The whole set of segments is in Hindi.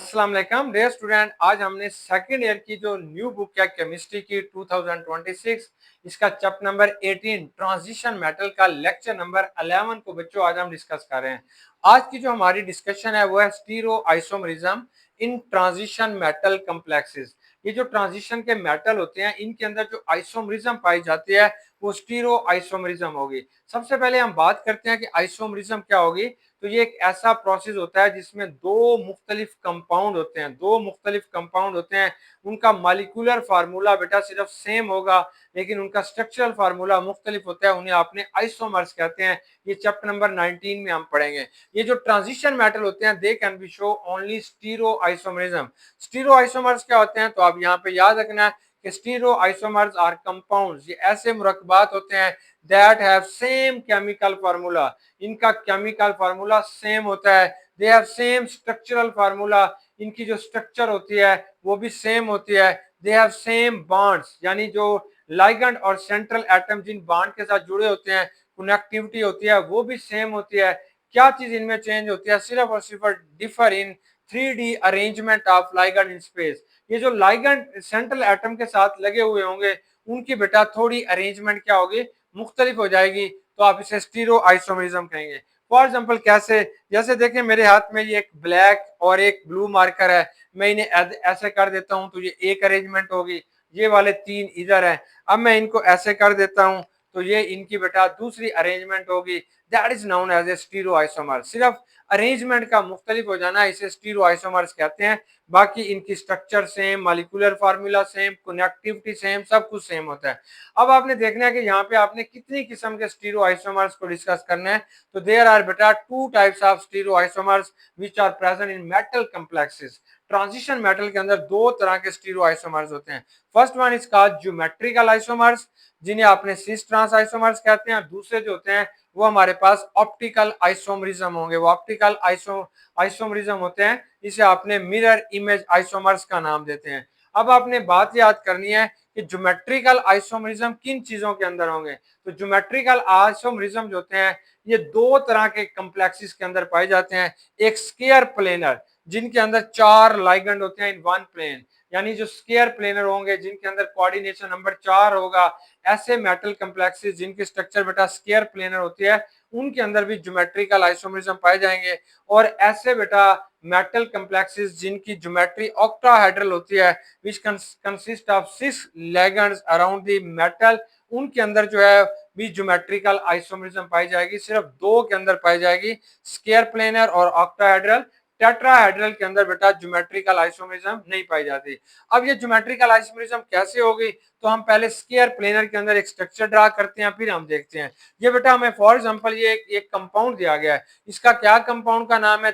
अस्सलाम वालेकुम डियर स्टूडेंट। आज हमने सेकंड ईयर की जो न्यू बुक है केमिस्ट्री की 2026 इसका चैप्टर नंबर 18 ट्रांजिशन मेटल का लेक्चर नंबर 11 को बच्चों आज हम डिस्कस कर रहे हैं। आज की जो हमारी डिस्कशन है वो है स्टीरो आइसोमरिज्म इन ट्रांजिशन मेटल कम्प्लेक्सेस। ये जो ट्रांजिशन के मेटल होते हैं इनके अंदर जो आइसोमरिज्म पाई जाती है वो स्टीरो आइसोमरिज्म होगी। सबसे पहले हम बात करते हैं कि आइसोमरिज्म क्या होगी। तो ये एक ऐसा प्रोसेस होता है जिसमें दो मुख्तलिफ कंपाउंड होते हैं, उनका मॉलिक्यूलर फार्मूला बेटा सिर्फ सेम होगा लेकिन उनका स्ट्रक्चरल फार्मूला मुख्तलिफ होता है, उन्हें आपने आइसोमर्स कहते हैं। ये चैप्टर नंबर 19 में हम पढ़ेंगे। ये जो ट्रांजिशन मेटल होते हैं they can be show only stereo isomerism. Stereo isomers क्या होते हैं तो आप यहाँ पे याद रखना है कि स्टीरो आइसोमर्स आर कंपाउंड्स, ये ऐसे मुरक्कबात होते हैं that have same chemical formula. इनका केमिकल फार्मूला सेम होता है, they have same structural formula, इनकी जो स्ट्रक्चर होती है वो भी सेम होती है। दे हैव सेम बॉन्ड्स, यानी जो लाइगेंड और सेंट्रल एटम जिन बॉन्ड के साथ जुड़े होते हैं, कनेक्टिविटी होती है वो भी सेम होती है। क्या चीज इनमें चेंज होती है, सिर्फ और सिर्फ differ in 3D arrangement of ligand in space. ये जो लाइगेंड सेंट्रल एटम के साथ लगे हुए होंगे उनकी बेटा थोड़ी अरेंजमेंट क्या होगी, मुख्तलिफ हो जाएगी, तो आप इसे स्टीरो आइसोमरिज्म कहेंगे। फॉर एग्जाम्पल कैसे, जैसे देखें मेरे हाथ में ये एक ब्लैक और एक ब्लू मार्कर है, मैं इन्हें ऐसे कर देता हूं तो ये एक अरेंजमेंट होगी, ये वाले तीन इधर है। अब मैं इनको ऐसे कर देता हूं तो ये इनकी बेटा दूसरी अरेंजमेंट होगी, that is known as a stereo isomer. सिर्फ अरेंजमेंट का मुख्तलिफ हो जाना इसे स्टीरो आइसोमर्स कहते हैं, बाकी इनकी structure same, molecular formula same, connectivity same, सब कुछ सेम होता है। अब आपने देखना है कि यहाँ पे आपने कितनी किस्म के स्टीरो आइसोमर्स को डिस्कस करना है। तो देयर आर बेटा two types of stereo isomers which are present in metal complexes. Transition metal के अंदर दो तरह के स्टीरो आइसोमर्स होते हैं। First one is called geometrical isomers, जिन्हें आपने सिस ट्रांस आइसोमर्स कहते हैं। दूसरे जो होते हैं वो हमारे पास ऑप्टिकल आइसोमरिज्म होंगे, वो ऑप्टिकल आइसोमरिज्म होते हैं, इसे आपने मिरर इमेज आइसोमर्स का नाम देते हैं। अब आपने बात याद करनी है कि ज्योमेट्रिकल आइसोमरिज्म किन चीजों के अंदर होंगे। तो ज्योमेट्रिकल आइसोमरिज्म जो होते हैं ये दो तरह के कम्प्लेक्सेस के अंदर पाए जाते हैं। एक स्केयर प्लेनर, जिनके अंदर चार लाइगेंड होते हैं इन वन प्लेन, यानी जो स्केयर प्लेनर होंगे जिनके अंदर कोऑर्डिनेशन नंबर 4 होगा, ऐसे मेटल कम्प्लेक्सेस जिनकी स्ट्रक्चर बेटा स्केयर प्लेनर होती है उनके अंदर भी ज्योमेट्रिकल आइसोमरिज्म पाए जाएंगे। और ऐसे बेटा मेटल कम्प्लेक्सेस जिनकी ज्योमेट्री ऑक्टाहेड्रल होती है which consist of 6 ligands around the metal, उनके अंदर जो है भी ज्योमेट्रिकल आइसोमरिज्म पाई जाएगी। सिर्फ दो के अंदर पाई जाएगी, स्केयर प्लेनर और ऑक्टाहेड्रल। टेट्राहेड्रल के अंदर बेटा ज्योमेट्रिकल आइसोमरिज्म नहीं पाई जाती। अब ये ज्योमेट्रिकल आइसोमरिज्म कैसे होगी, तो हम पहले स्केयर प्लेनर के अंदर एक स्ट्रक्चर ड्रा करते हैं फिर हम देखते हैं। ये बेटा हमें फॉर एग्जांपल ये एक कंपाउंड दिया गया है, इसका क्या कंपाउंड का नाम है,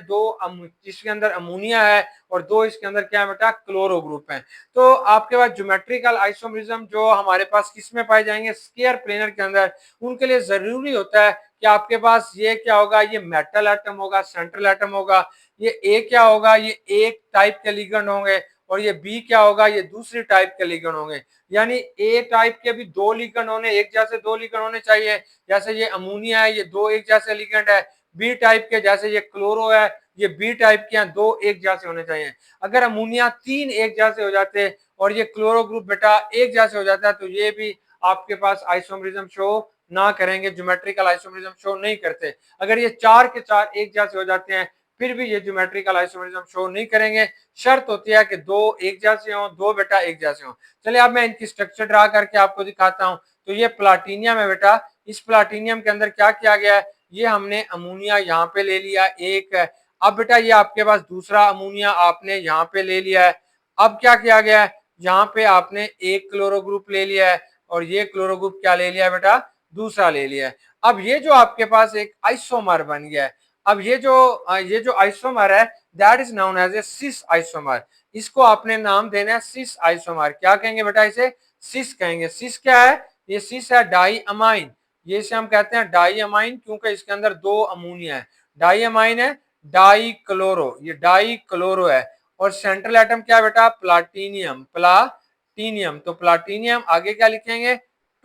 इसके अंदर अमोनिया है और दो इसके अंदर क्या है बेटा, क्लोरो ग्रुप है। तो आपके पास ज्योमेट्रिकल आइसोमरिज्म जो हमारे पास किस में पाए जाएंगे, स्केयर प्लेनर के अंदर। उनके लिए जरूरी होता है कि आपके पास ये क्या होगा, ये मेटल एटम होगा, सेंट्रल एटम होगा। ये ए क्या होगा, ये एक टाइप के लिगेंड होंगे और ये बी क्या होगा, ये दूसरी टाइप के लिगेंड होंगे। यानी ए टाइप के भी दो लिगेंड होने, एक जैसे दो लिगेंड होने चाहिए, जैसे ये अमोनिया है ये दो एक जैसे लिगेंड है। बी टाइप के जैसे ये क्लोरो है ये बी टाइप के दो एक जैसे होने चाहिए। अगर अमोनिया तीन एक जैसे हो जाते और ये क्लोरो ग्रुप बेटा एक जैसे हो जाता है तो ये भी आपके पास आइसोमरिज्म शो ना करेंगे, ज्योमेट्रिकल आइसोमरिज्म शो नहीं करते। अगर ये चार के चार एक जैसे हो जाते हैं फिर भी ये ज्योमेट्रिकल आइसोमरिज्म शो नहीं करेंगे। शर्त होती है कि दो एक जैसे हो, दो बेटा एक जैसे हो। चलिए अब मैं इनकी स्ट्रक्चर ड्रा करके आपको दिखाता हूं। तो ये प्लाटीनियम है बेटा, इस प्लाटीनियम के अंदर क्या किया गया है, ये हमने अमोनिया यहाँ पे ले लिया एक है। अब बेटा ये आपके पास दूसरा अमोनिया आपने यहाँ पे ले लिया है। अब क्या किया गया है, यहाँ पे आपने एक क्लोरो ग्रुप ले लिया है और ये क्लोरो ग्रुप क्या ले लिया बेटा, दूसरा ले लिया है। अब ये जो आपके पास एक आइसोमर बन गया है। अब ये जो आइसोमर है that is known as a cis isomer. इसको आपने नाम देना है सिस आइसोमर। क्या कहेंगे बेटा, इसे सिस कहेंगे। सिस क्या है, ये सिस है डाई अमाइन। ये इसे हम कहते हैं डाई अमाइन क्योंकि इसके अंदर दो अमोनिया है। डाई अमाइन है, डाई क्लोरो, ये डाई क्लोरो है। और सेंट्रल एटम क्या है बेटा, प्लाटीनियम, प्लाटीनियम। तो प्लाटीनियम आगे क्या लिखेंगे,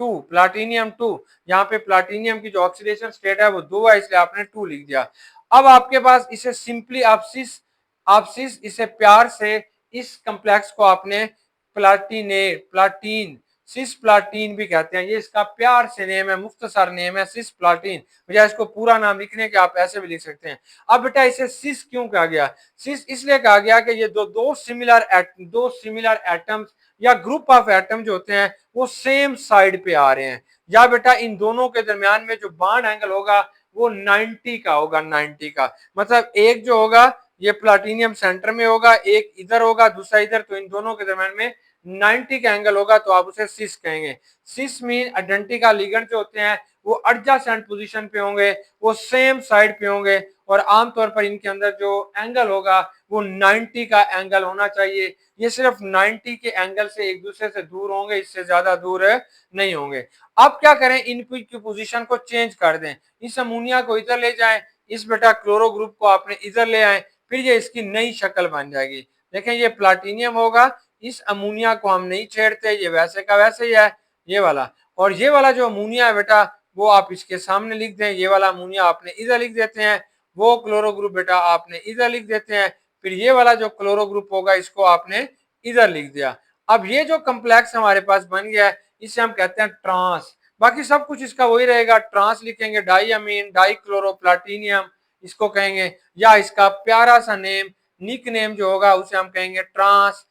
टू, प्लाटीनियम टू। यहाँ पे प्लाटीनियम की जो ऑक्सीडेशन स्टेट है वो दो है इसलिए आपने टू लिख दिया। अब आपके पास इसे सिंपली आप सिस आप सिस इसे प्यार से इस कम्प्लेक्स को आपने प्लाटीन सिस प्लाटीन भी कहते हैं। ये इसका प्यार से नेम है, मुख्तसर नेम है सिस प्लाटीन। बजाय इसको पूरा नाम लिखने के आप ऐसे भी लिख सकते हैं। अब बेटा इसे सिस क्यों कहा गया? सिस इसलिए कहा गया कि ये दो सिमिलर एटम्स या ग्रुप ऑफ एटम जो होते हैं वो सेम साइड पे आ रहे हैं, या बेटा इन दोनों के दरमियान में जो बॉन्ड एंगल होगा वो 90 का होगा, 90 का। मतलब एक जो होगा ये प्लाटीनियम सेंटर में होगा, एक इधर होगा, दूसरा इधर, तो इन दोनों के दरमियान में 90 का एंगल होगा, तो आप उसे सिस कहेंगे। सिस मीन आइडेंटिकल लिगेंड जो होते हैं वो एडजेसेंट पोजीशन पे होंगे, वो सेम साइड पे होंगे, और आमतौर पर इनके अंदर जो एंगल होगा वो 90 का एंगल होना चाहिए। ये सिर्फ 90 के एंगल से एक दूसरे से दूर होंगे, इससे ज्यादा दूर नहीं होंगे। अब क्या करें, इनकी की पोजीशन को चेंज कर दें, इस अमोनिया को इधर ले जाएं, इस बेटा क्लोरो ग्रुप को आपने इधर ले आए, फिर ये इसकी नई शक्ल बन जाएगी। देखें ये प्लाटीनियम होगा, इस अमोनिया को हम नहीं छेड़ते, ये वैसे का वैसे ही है ये वाला, और ये वाला जो अमोनिया है बेटा वो आप इसके सामने लिख दें, ये वाला अमोनिया आपने इधर लिख देते हैं, वो क्लोरो ग्रुप बेटा आपने इधर लिख देते हैं, फिर ये वाला जो क्लोरो ग्रुप होगा इसको आपने इधर लिख दिया। अब ये जो कम्प्लेक्स हमारे पास बन गया है इसे हम कहते हैं ट्रांस। बाकी सब कुछ इसका वही रहेगा, ट्रांस लिखेंगे, डाईअमीन डाईक्लोरोप्लाटिनियम इसको कहेंगे, या इसका प्यारा सा नेम निक नेम जो होगा उसे हम कहेंगे ट्रांस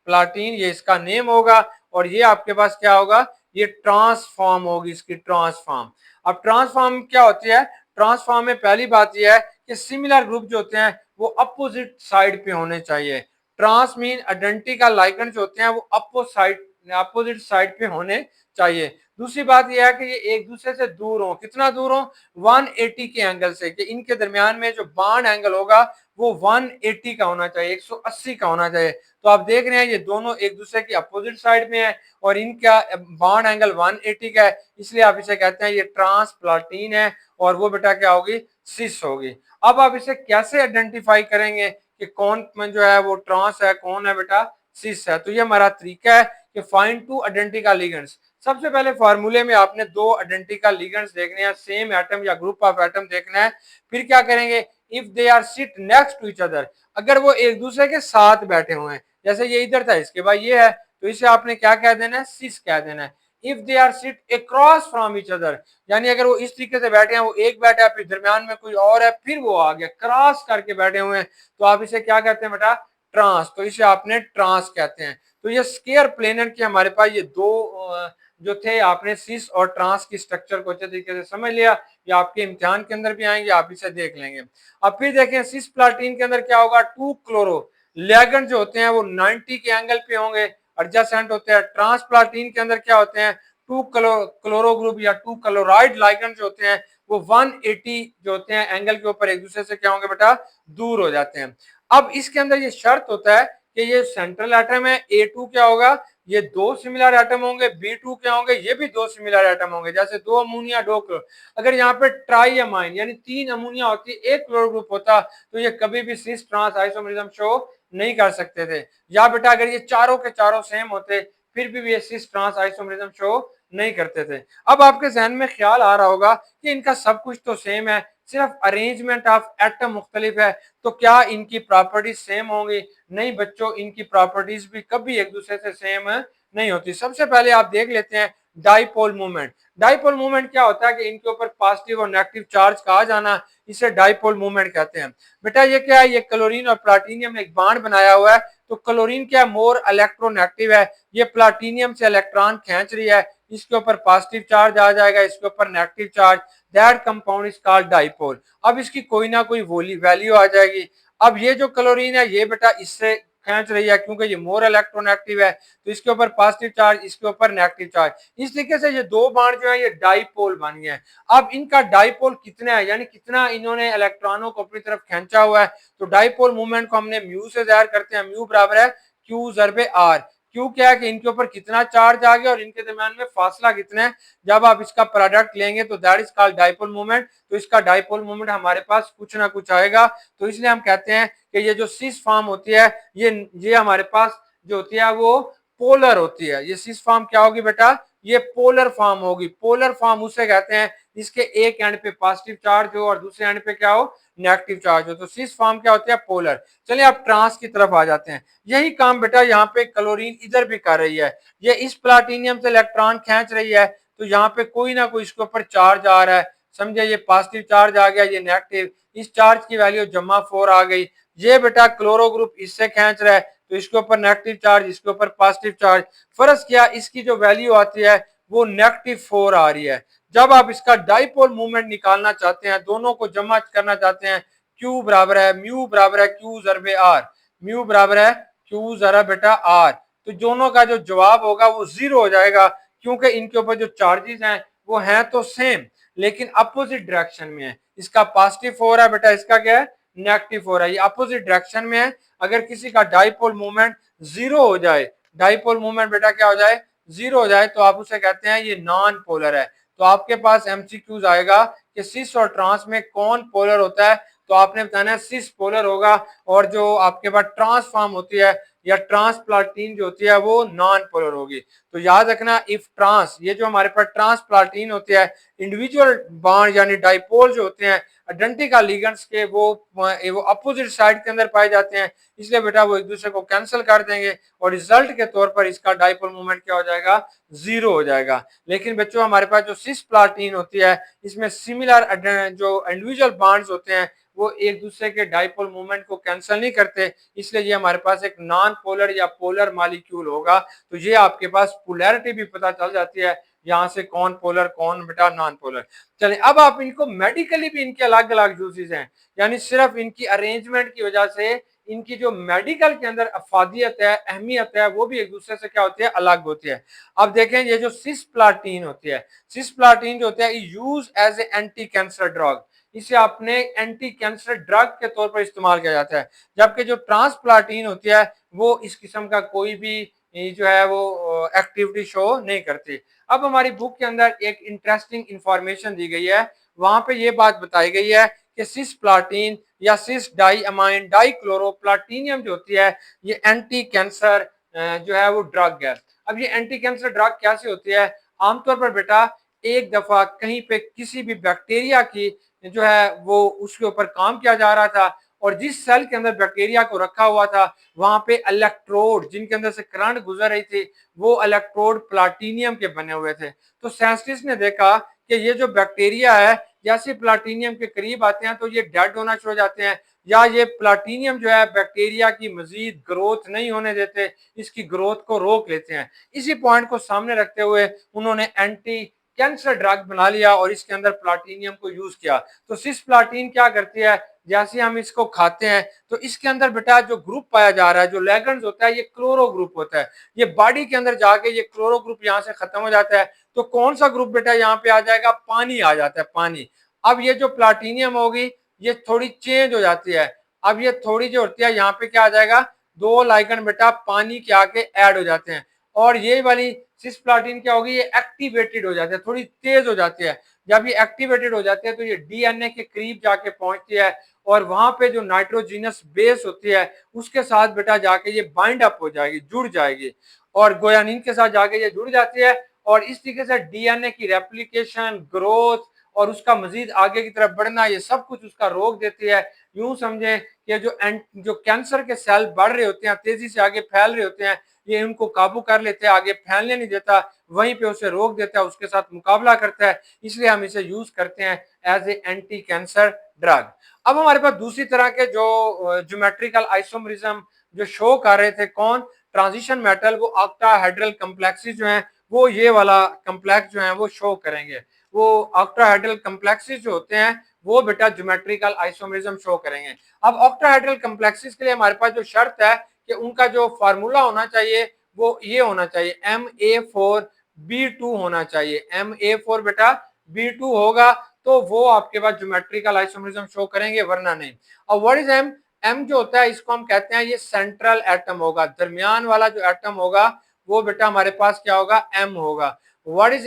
प्लाटीन ये इसका नेम होगा। और ये आपके पास क्या होगा, ये ट्रांसफॉर्म होगी इसकी ट्रांसफॉर्म। अब ट्रांसफॉर्म क्या होती है? ट्रांसफॉर्म में पहली बात यह है कि सिमिलर ग्रुप जो होते हैं वो अपोजिट साइड पे होने चाहिए। ट्रांस मीन आइडेंटिकल लाइगेंड जो होते हैं वो अपोजिट साइड पे होने चाहिए। दूसरी बात यह है कि ये एक दूसरे से दूर हो, कितना दूर हो? 180 के एंगल से, कि इनके दरमियान में जो बॉन्ड एंगल होगा वो 180 का होना चाहिए, 180 का होना चाहिए। तो आप देख रहे हैं ये दोनों एक दूसरे की अपोजिट साइड में है और इनका बॉन्ड एंगल 180 का है, इसलिए आप इसे कहते हैं ये ट्रांसप्लाटीन है, और वो बेटा क्या होगी? सिस होगी। अब आप इसे कैसे आइडेंटिफाई करेंगे कि कौन जो है वो ट्रांस है, कौन है बेटा सिस है? तो ये हमारा तरीका है कि फाइंड टू आइडेंटिकल लिगेंड्स। सबसे पहले फार्मूले में आपने दो आइडेंटिकल लिगेंड्स देखने हैं, सेम एटम या ग्रुप ऑफ एटम देखना है। फिर क्या करेंगे, if they are sit next to each other, अगर वो एक दूसरे के साथ बैठे हुए हैं, जैसे ये इधर था इसके बाद ये है, तो इसे आपने क्या कह देना है? सिस कह देना है। If they are sit across from each other, यानी अगर वो इस तरीके से बैठे हैं, वो एक बैठा है फिर दरमियान में कोई और है फिर वो आ गया, क्रॉस करके बैठे हुए हैं, तो आप इसे क्या कहते हैं बेटा? ट्रांस। तो इसे आपने ट्रांस कहते हैं। तो ये स्केयर प्लेनर के हमारे पास ये दो जो थे, आपने सिस और ट्रांस की स्ट्रक्चर को अच्छे तरीके से समझ लिया, ये आपके इम्तिहान के अंदर भी आएंगे, आप इसे देख लेंगे। अब फिर देखें सिस प्लाटीन के अंदर क्या होगा, 2 क्लोरो लिगेंड जो होते हैं वो 90 के एंगल पे होंगे, एडजेसेंट होते हैं। ट्रांसप्लाटीन के अंदर क्या होते हैं, 2 क्लोरो ग्रुप या 2 क्लोराइड लिगेंड जो होते हैं वो 180 जो होते हैं एंगल के ऊपर एक दूसरे से क्या होंगे बेटा? दूर हो जाते हैं। अब इसके अंदर ये शर्त होता है कि ये सेंट्रल एटम है, A2 क्या होगा, ये दो सिमिलर एटम होंगे, B2 क्या होंगे, ये भी दो सिमिलर एटम होंगे, जैसे दो अमोनिया दो क्लोर। अगर यहाँ पे ट्राई अमाइन यानी 3 अमोनिया होती, एक क्लोरो ग्रुप होता, तो ये कभी भी सिस ट्रांस आइसोमरिज्म शो नहीं कर सकते थे। या बेटा अगर ये चारों के चारों सेम होते फिर भी ये सिस ट्रांस आइसोमरिज्म शो नहीं करते थे। अब आपके जहन में ख्याल आ रहा होगा कि इनका सब कुछ तो सेम है, सिर्फ अरेंजमेंट ऑफ एटम मुख्तलिफ है, तो क्या इनकी प्रॉपर्टीज सेम होंगी? नहीं बच्चों, इनकी प्रॉपर्टीज भी कभी एक दूसरे से सेम नहीं होती। सबसे पहले आप देख लेते हैं डाइपोल मूवमेंट। डाइपोल मूवमेंट क्या होता है कि इनके ऊपर पॉजिटिव और नेगेटिव चार्ज का आ जाना, इसे डाइपोल मूवमेंट कहते हैं। बेटा ये क्या है, ये क्लोरीन और प्लाटीनियम ने एक बॉन्ड बनाया हुआ है, तो क्लोरीन क्या मोर इलेक्ट्रोनेगेटिव है, ये प्लाटीनियम से इलेक्ट्रॉन खींच रही है, इसके ऊपर पॉजिटिव चार्ज आ जाएगा, इसके ऊपर negative charge, that compound is called dipole. अब इसकी कोई ना कोई वैल्यू आ जाएगी। अब ये जो क्लोरीन है ये बेटा इससे खींच रही है क्योंकि ये मोर इलेक्ट्रोनेगेटिव है, तो इसके ऊपर पॉजिटिव चार्ज, इसके ऊपर नेगेटिव चार्ज, इस तरीके से ये दो बॉन्ड जो है ये डाइपोल बन गए हैं। अब इनका डाइपोल कितना है, यानी कितना इन्होंने इलेक्ट्रॉनों को अपनी तरफ खींचा हुआ है, तो डाइपोल मूवमेंट को हमने म्यू से जाहिर करते हैं, म्यू बराबर है क्यू ज़रबे आर। क्यू क्या है कि इनके ऊपर कितना चार्ज आ गया और इनके दरमियान में फासला कितना है, जब आप इसका प्रोडक्ट लेंगे तो that is called dipole movement. तो इसका डाइपोल मूवमेंट हमारे पास कुछ ना कुछ आएगा, तो इसलिए हम कहते हैं कि ये जो सिस फॉर्म होती है ये हमारे पास जो होती है वो पोलर होती है। ये सिस फॉर्म क्या होगी बेटा, ये पोलर फॉर्म होगी। पोलर फॉर्म उसे कहते हैं इसके एक एंड पे पॉजिटिव चार्ज हो और दूसरे एंड पे क्या हो, नेगेटिव चार्ज हो। तो सिस फॉर्म क्या होते हैं, पोलर। चलिए आप ट्रांस की तरफ आ जाते हैं। यही काम बेटा यहाँ पे क्लोरीन इधर भी कर रही है। ये इस प्लाटिनियम से इलेक्ट्रॉन खींच रही है, तो यहाँ पे कोई ना कोई इसके ऊपर चार्ज आ रहा है। समझे, ये पॉजिटिव चार्ज आ गया, ये नेगेटिव, इस चार्ज की वैल्यू जमा 4 आ गई। ये बेटा क्लोरो ग्रुप इससे खींच रहा है, तो इसके ऊपर नेगेटिव चार्ज, इसके ऊपर पॉजिटिव चार्ज। फर्ज किया इसकी जो वैल्यू आती है वो -4 आ रही है। जब आप इसका डाइपोल मूवमेंट निकालना चाहते हैं, दोनों को जमा करना चाहते हैं, क्यू बराबर है म्यू बराबर है क्यू जरबे आर, म्यू बराबर है क्यू जरा बेटा आर, तो दोनों का जो जवाब होगा वो 0 हो जाएगा, क्योंकि इनके ऊपर जो चार्जेस हैं वो हैं तो सेम लेकिन अपोजिट डायरेक्शन में है। इसका +4 है बेटा, इसका क्या है, -4 है। ये अपोजिट डायरेक्शन में है। अगर किसी का डाइपोल मूवमेंट 0 हो जाए, डाइपोल मूवमेंट बेटा क्या हो जाए, 0 हो जाए, तो आप उसे कहते हैं ये नॉन पोलर है। तो आपके पास एमसीक्यूज आएगा कि सिस और ट्रांस में कौन पोलर होता है, तो आपने बताना है सिस पोलर होगा, और जो आपके पास ट्रांसफॉर्म होती है या ट्रांसप्लाटीन जो होती है वो नॉन पोलर होगी। तो याद रखना, इफ ट्रांस, ये जो हमारे पास ट्रांसप्लाटीन होती है, इंडिविजुअल बॉन्ड यानी डाइपोल जो होते हैं आइडेंटिकल लिगेंड्स के, वो अपोजिट साइड के अंदर पाए जाते हैं, इसलिए बेटा वो एक दूसरे को कैंसिल कर देंगे और रिजल्ट के तौर पर इसका डाइपोल मूवमेंट क्या हो जाएगा, 0 हो जाएगा। लेकिन बच्चों हमारे पास जो सिस प्लाटीन होती है, इसमें सिमिलर जो इंडिविजुअल बॉन्ड्स होते हैं वो एक दूसरे के डाइपोल मूवमेंट को कैंसिल नहीं करते, इसलिए ये हमारे पास एक नॉन पोलर या पोलर मॉलिक्यूल होगा। तो ये आपके पास पोलैरिटी भी पता चल जाती है, यहाँ से कौन पोलर कौन बेटा नॉन पोलर। चलिए अब आप इनको मेडिकली भी इनके अलग अलग यूजेस हैं, यानी सिर्फ इनकी अरेंजमेंट की वजह से इनकी जो मेडिकल के अंदर अफादियत है, अहमियत है, वो भी एक दूसरे से क्या होती है, अलग होती है। अब देखें, ये जो सिस्प्लाटीन होती है, सिस्प्लाटीन जो होता है use as a anti cancer drug, इसे अपने एंटी कैंसर ड्रग के तौर पर इस्तेमाल किया जाता है। जबकि जो ट्रांसप्लाटीन होती है वो इस किस्म का कोई भी जो है वो एक्टिविटी शो नहीं करती। अब हमारी बुक के अंदर एक इंटरेस्टिंग इंफॉर्मेशन दी गई है, वहां पे ये बात बताई गई है कि सिस्प्लाटीन या सिस डाई अमाइन डाइक्लोरोप्लाटिनियम जो होती है, ये एंटी कैंसर जो है वो ड्रग है। अब ये एंटी कैंसर ड्रग कैसे होती है, आमतौर पर बेटा एक दफा कहीं पे किसी भी बैक्टीरिया की जो है वो उसके ऊपर काम किया जा रहा था, और जिस सेल के अंदर बैक्टीरिया को रखा हुआ था वहां पे इलेक्ट्रोड जिनके अंदर से करंट गुजर रही थी, वो इलेक्ट्रोड प्लाटिनियम के बने हुए थे। तो साइंटिस्ट ने देखा कि ये जो बैक्टीरिया है जैसे प्लाटिनियम के करीब आते हैं तो ये डेड होना शुरू हो जाते हैं, या ये प्लाटिनियम जो है बैक्टीरिया की मजीद ग्रोथ नहीं होने देते, इसकी ग्रोथ को रोक लेते हैं। इसी पॉइंट को सामने रखते हुए उन्होंने एंटी कैंसर ड्रग बना लिया और इसके अंदर प्लाटिनियम को यूज किया। तो सिस्प्लाटिन क्या करती है, जैसे हम इसको खाते हैं तो इसके अंदर बेटा जो ग्रुप पाया जा रहा है, जो लेगेंड्स होता है, ये क्लोरो ग्रुप होता है। ये बॉडी के अंदर जाके ये क्लोरो ग्रुप यहाँ से खत्म हो जाता है, तो कौन सा ग्रुप बेटा यहाँ पे आ जाएगा, पानी आ जाता है, पानी। अब ये जो प्लाटिनियम होगी ये थोड़ी चेंज हो जाती है। अब ये थोड़ी जो होती है यहाँ पे क्या आ जाएगा, 2 लाइगेंड बेटा पानी के आके ऐड हो जाते हैं, और ये वाली सिस्प्लाटिन क्या होगी, ये एक्टिवेटेड हो जाती है, थोड़ी तेज हो जाती है। जब ये एक्टिवेटेड हो जाती है तो ये डीएनए के करीब जाके पहुंचती है, और वहां पे जो नाइट्रोजिनस बेस होती है उसके साथ बेटा जाके ये बाइंड अप हो जाएगी, जुड़ जाएगी, और गोयानिन के साथ जाके ये जुड़ जाती है, और इस तरीके से डीएनए की रेप्लिकेशन, ग्रोथ और उसका मजीद आगे की तरफ बढ़ना, ये सब कुछ उसका रोक देती है। यूं समझे कि जो कैंसर के सेल बढ़ रहे होते हैं, तेजी से आगे फैल रहे होते हैं, ये उनको काबू कर लेते हैं, आगे फैलने नहीं देता, वहीं पे उसे रोक देता है, उसके साथ मुकाबला करता है, इसलिए हम इसे यूज करते हैं as a anti cancer drug. अब हमारे पास दूसरी तरह के जो ज्योमेट्रिकल आइसोमरिज्म जो शो कर रहे थे, कौन, ट्रांजिशन मेटल, वो ऑक्टाहेड्रल कम्प्लेक्सेस जो हैं वो ये वाला कम्प्लेक्स जो है वो शो करेंगे। वो ऑक्टाहेड्रल कम्प्लेक्सेस जो होते हैं वो बेटा ज्योमेट्रिकल आइसोमरिज्म शो करेंगे। अब ऑक्टाहेड्रल कम्प्लेक्सेस के लिए हमारे पास जो शर्त है कि उनका जो फार्मूला होना चाहिए वो ये होना चाहिए, Ma4B2 होना चाहिए। Ma4 बेटा B2 होगा तो वो आपके पास ज्योमेट्रिकल आइसोमरिज्म शो करेंगे, वरना नहीं। और व्हाट इज एम, एम जो होता है इसको हम कहते हैं ये सेंट्रल एटम होगा, दरमियान वाला जो एटम होगा वो बेटा हमारे पास क्या होगा, एम होगा। व्हाट इज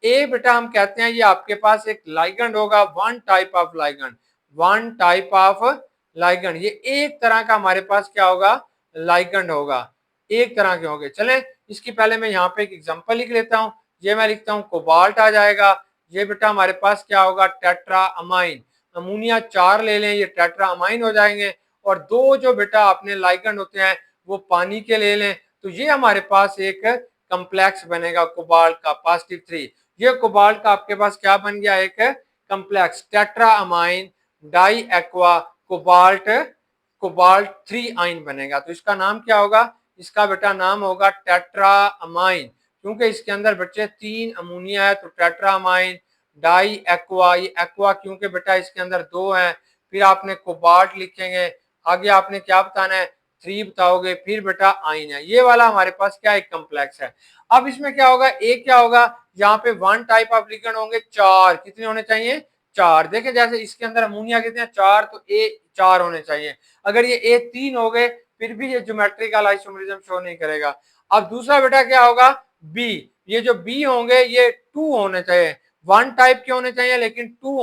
ए बेटा हम कहते हैं ये आपके पास एक लाइगेंड होगा, one type of ligand, one type of ligand, ये एक तरह का हमारे पास क्या होगा, लाइगेंड होगा, एक तरह के होंगे। चले इसकी पहले मैं यहाँ पे एक एग्जांपल लिख लेता हूँ, ये मैं लिखता हूँ कोबाल्ट आ जाएगा, ये बेटा हमारे पास क्या होगा, टेट्रा अमाइन। अमोनिया 4 ले लें, ये टेट्रा अमाइन हो जाएंगे। और 2 जो बेटा अपने लाइगेंड होते हैं वो पानी के ले लें, तो ये हमारे पास एक कम्प्लेक्स बनेगा कोबाल्ट का +3। ये कोबाल्ट का आपके पास क्या बन गया, एक complex tetra amine di aqua cobalt cobalt 3 ion बनेगा। तो इसका नाम क्या होगा, इसका बेटा नाम होगा टेट्रा अमाइन, क्योंकि इसके अंदर बच्चे 3 अमोनिया है, तो टेट्रा अमाइन डाई एक्वा, ये एक्वा क्योंकि बेटा इसके अंदर 2 हैं। फिर आपने कोबाल्ट लिखेंगे, आगे आपने क्या बताना है, 3 बताओगे, फिर बेटा आइन है। ये वाला हमारे पास क्या एक कम्प्लेक्स है। अब इसमें क्या होगा, एक क्या होगा, यहाँ पे 1 टाइप ऑफ लिगेंड होंगे 4, कितने होने चाहिए, 4। देखें जैसे इसके अंदर अमोनिया कितने 4, तो ए 4 होने चाहिए। अगर ये ए 3 हो गए फिर भी ये ज्योमेट्रिकल आइसोमरिज्म शो नहीं करेगा। अब दूसरा बेटा क्या होगा, बी, ये जो बी होंगे ये 2 होने चाहिए। 1 टाइप के होने चाहिए लेकिन 2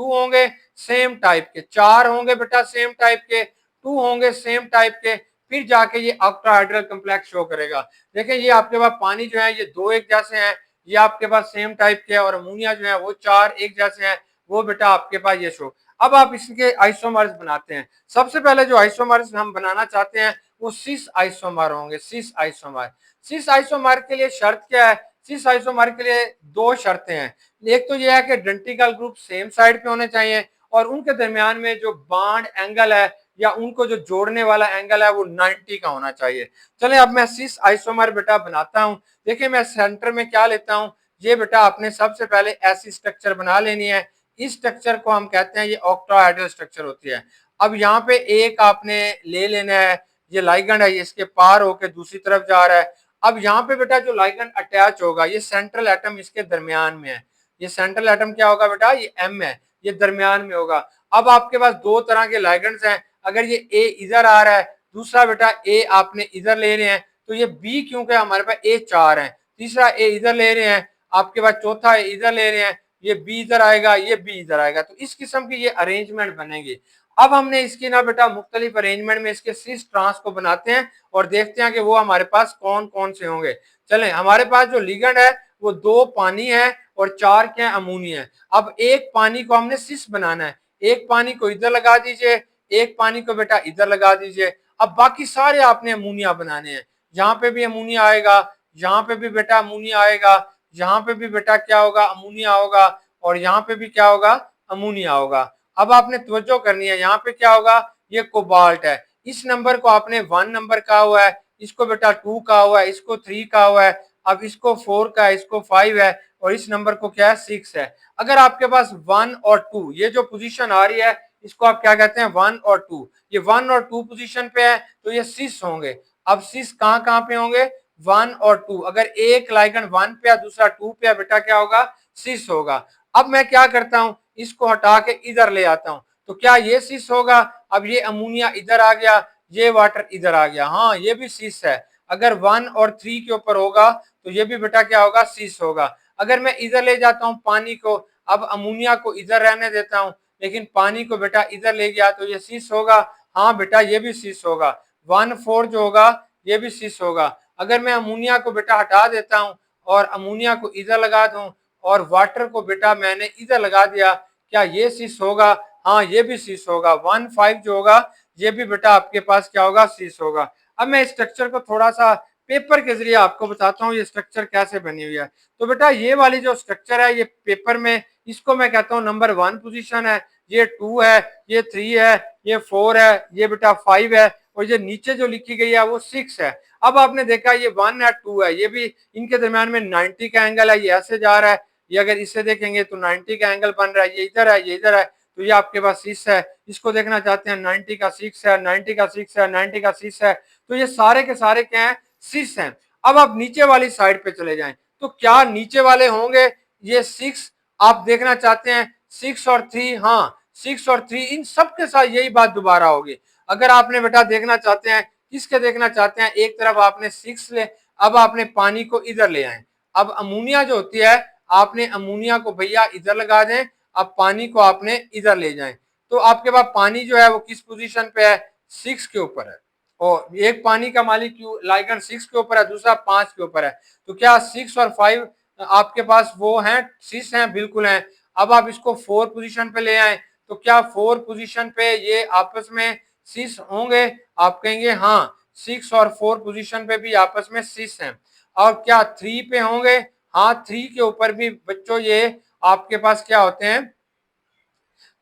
होंगे सेम टाइप के, 4 होंगे बेटा सेम टाइप के, 2 होंगे सेम टाइप के, फिर जाके ये ऑक्टाहेड्रल कम्प्लेक्स शो करेगा। देखिए ये आपके पास पानी जो है ये 2 एक जैसे हैं, ये आपके पास सेम टाइप के, और अमोनिया जो है वो 4 एक जैसे हैं, वो बेटा आपके पास ये शो। अब आप इसके आइसोमर्स बनाते हैं। सबसे पहले जो आइसोमर्स हम बनाना चाहते हैं वो सिस आइसोमर होंगे, सिस आइसोमर। सिस आइसोमर के लिए शर्त क्या है, सिस आइसोमर के लिए 2 शर्तें हैं। एक तो यह है कि आइडेंटिकल ग्रुप सेम साइड पे होने चाहिए, और उनके दरमियान में जो बॉन्ड एंगल है या उनको जो जोड़ने वाला एंगल है वो 90 का होना चाहिए। चले अब मैं सिस आइसोमर बेटा बनाता हूं। देखिए मैं सेंटर में क्या लेता हूं, ये बेटा आपने सबसे पहले ऐसी स्ट्रक्चर बना लेनी है। इस स्ट्रक्चर को हम कहते हैं ये ऑक्टाहेड्रल स्ट्रक्चर होती है। अब यहाँ पे एक आपने ले लेना है, ये लाइगेंड है, ये इसके पार होकर दूसरी तरफ जा रहा है। अब यहाँ पे बेटा जो लाइगेंड अटैच होगा, ये सेंट्रल एटम इसके दरमियान में है। ये सेंट्रल एटम क्या होगा बेटा, ये एम है, ये दरमियान में होगा। अब आपके पास 2 तरह के लाइगेंड्स हैं। अगर ये ए इधर आ रहा है, दूसरा बेटा ए आपने इधर ले रहे हैं, तो ये बी क्योंकि हमारे पास ए 4 है, तीसरा ए इधर ले रहे हैं, आपके पास चौथा ए इधर ले रहे हैं, ये बी इधर आएगा, ये बी इधर आएगा। तो इस किस्म की ये अरेंजमेंट बनेगी। अब हमने इसकी ना बेटा मुख्तलिफ अरेंजमेंट में इसके सिस ट्रांस को बनाते हैं और देखते हैं कि वो हमारे पास कौन कौन से होंगे। चलें, हमारे पास जो लिगेंड है वो 2 पानी है और 4 क्या अमोनिया है। अब एक पानी को हमने सिस बनाना है, एक पानी को इधर लगा दीजिए, एक पानी को बेटा इधर लगा दीजिए। अब बाकी सारे आपने अमोनिया बनाने हैं, यहाँ पे भी अमोनिया आएगा, यहाँ पे भी बेटा अमोनिया आएगा, यहाँ पे भी बेटा क्या होगा, अमोनिया होगा, और यहाँ पे भी क्या होगा, अमोनिया होगा। अब आपने तवज्जो करनी है, यहाँ पे क्या होगा, ये कोबाल्ट है, इस नंबर को आपने 1 नंबर कहा हुआ है, इसको बेटा 2 कहा हुआ है, इसको 3 कहा हुआ है, अब इसको 4 का है, इसको 5 है, और इस नंबर को क्या है, 6 है। अगर आपके पास 1 और 2 ये जो पोजीशन आ रही है इसको आप क्या कहते हैं, 1 और 2, ये 1 और 2 पोजीशन पे है तो ये 6 होंगे। अब 6 कहां पे होंगे, 1 और 2। अगर एक लाइगेंड 1 पे है दूसरा 2 पे है, बेटा क्या होगा, 6 होगा। अब मैं क्या करता हूं, इसको हटा के इधर ले आता हूं, तो क्या ये 6 होगा। अब ये अमोनिया इधर आ गया, ये वाटर इधर आ गया, हाँ ये भी 6 है। अगर 1 और 3 के ऊपर होगा तो ये भी बेटा क्या होगा, 6 होगा। अगर मैं इधर ले जाता हूं पानी को, अब अमोनिया को इधर रहने देता हूं लेकिन पानी को बेटा इधर ले गया तो ये 6 होगा, हाँ बेटा ये भी 6 होगा। 1 4 जो होगा ये भी 6 होगा। अगर मैं अमोनिया को बेटा हटा देता हूं और अमोनिया को इधर लगा दूं और वाटर को बेटा मैंने इधर लगा दिया, क्या ये 6 होगा, हाँ ये भी 6 होगा। 1 5 जो होगा ये भी बेटा आपके पास क्या होगा, 6 होगा। अब मैं स्ट्रक्चर को थोड़ा सा पेपर के जरिए आपको बताता हूँ ये स्ट्रक्चर कैसे बनी हुई है। तो बेटा ये वाली जो स्ट्रक्चर है ये पेपर में, इसको मैं कहता हूँ नंबर 1 पोजीशन है, ये 2 है, ये 3 है, ये 4 है, ये बेटा 5 है, और ये नीचे जो लिखी गई है वो 6 है। अब आपने देखा ये 1 है 2 है, ये भी इनके दरमियान में 90 का एंगल है, ये ऐसे जा रहा है, ये अगर इसे देखेंगे तो 90 का एंगल बन रहा है, ये इधर है, ये इधर है, तो ये आपके पास 6 है। इसको देखना चाहते हैं 90 का 6 है, 90 का 6 है, 90 का 6 है, तो ये सारे के सारे क्या है, 6 हैं। अब आप नीचे वाली साइड पे चले जाएं, तो क्या नीचे वाले होंगे ये 6, आप देखना चाहते हैं 6 और 3, हाँ 6 और 3 इन सब के साथ यही बात दोबारा होगी। अगर आपने बेटा देखना चाहते हैं, किसके देखना चाहते हैं, एक तरफ आपने 6 ले, अब आपने पानी को इधर ले आए। अब अमोनिया जो होती है, आपने अमोनिया को भैया इधर लगा दें, अब पानी को आपने इधर ले जाएं, तो आपके पास पानी जो है वो किस पोजीशन पे है, 6 के ऊपर है। और एक पानी का मालिक लाइगेंड 6 के ऊपर है, दूसरा 5 के ऊपर है, तो क्या 6 और 5 आपके पास वो हैं, 6 हैं, बिल्कुल हैं। अब आप इसको 4 पोजीशन पे ले आए, तो क्या 4 पोजीशन पे ये आपस में 6 होंगे? आप कहेंगे हाँ, 6 और 4 पोजीशन पे भी आपस में 6 हैं। और क्या 3 पे होंगे? हाँ, 3 के ऊपर भी बच्चों ये आपके पास क्या होते हैं,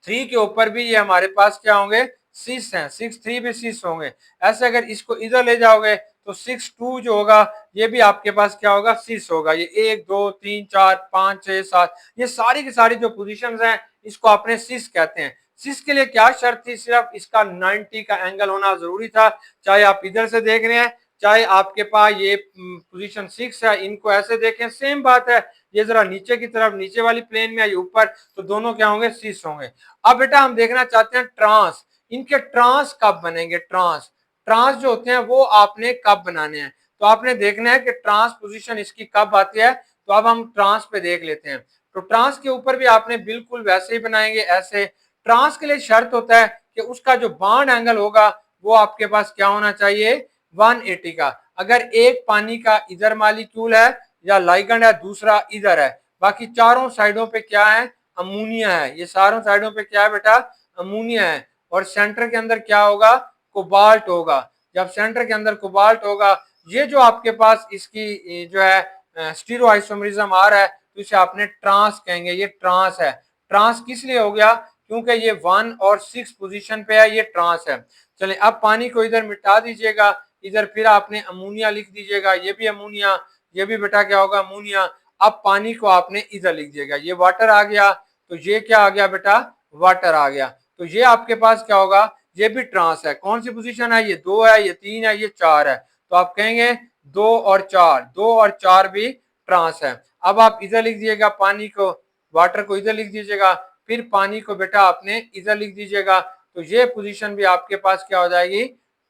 3 के ऊपर भी ये हमारे पास क्या होंगे, 6 हैं, 6 3 भी 6 होंगे। ऐसे अगर इसको इधर ले जाओगे तो 6 2 जो होगा ये भी आपके पास क्या होगा, 6 होगा। ये 1 2 3 4 5 6 7 ये सारी की सारी जो पोजीशंस हैं इसको आपने 6 कहते हैं। 6 के लिए क्या शर्त थी, सिर्फ इसका 90 का एंगल होना जरूरी था। चाहे आप इधर से देख रहे हैं, चाहे आपके पास ये पोजीशन 6 है, इनको ऐसे देखें, सेम बात है। ये जरा नीचे की तरफ, नीचे वाली प्लेन में, या ऊपर, तो दोनों क्या होंगे, 6 होंगे। अब बेटा हम देखना चाहते हैं ट्रांस, इनके ट्रांस कब बनेंगे। ट्रांस ट्रांस जो होते हैं वो आपने कब बनाने हैं, तो आपने देखना है कि ट्रांस पोजीशन इसकी कब आती है। तो अब हम ट्रांस पे देख लेते हैं। तो ट्रांस के ऊपर भी आपने बिल्कुल वैसे ही बनाएंगे, ऐसे। ट्रांस के लिए शर्त होता है कि उसका जो बॉन्ड एंगल होगा वो आपके पास क्या होना चाहिए, 180 का। अगर एक पानी का इधर मालिक्यूल है या लाइगेंड है, दूसरा इधर है, बाकी चारों साइडों पे क्या है, अमोनिया है। ये चारों साइडों पे क्या है बेटा, अमोनिया है। और सेंटर के अंदर क्या होगा, कोबाल्ट होगा। जब सेंटर के अंदर कोबाल्ट होगा, ये जो आपके पास इसकी जो है स्टीरो आइसोमरिज्म आ रहा है, तो इसे आपने ट्रांस कहेंगे। ये ट्रांस है। ट्रांस किस लिए हो गया, क्योंकि ये 1 और 6 पोजीशन पे है, ये ट्रांस है। चले अब पानी को इधर मिटा दीजिएगा, इधर फिर आपने अमोनिया लिख दीजिएगा, ये भी अमोनिया, ये भी बेटा क्या होगा, अमोनिया। अब पानी को आपने इधर लिख दिएगा, ये वाटर आ गया, तो ये क्या आ गया बेटा, वाटर आ गया। तो ये आपके पास क्या होगा, ये भी ट्रांस है। कौन सी पोजीशन है, ये 2 है, ये 3 है, ये 4 है। तो आप कहेंगे 2 और 4, 2 और 4 भी ट्रांस है। अब आप इधर लिख दिएगा पानी को, वाटर को इधर लिख दीजिएगा, फिर पानी को बेटा आपने इधर लिख दीजिएगा। तो ये पोजीशन भी आपके पास क्या हो जाएगी,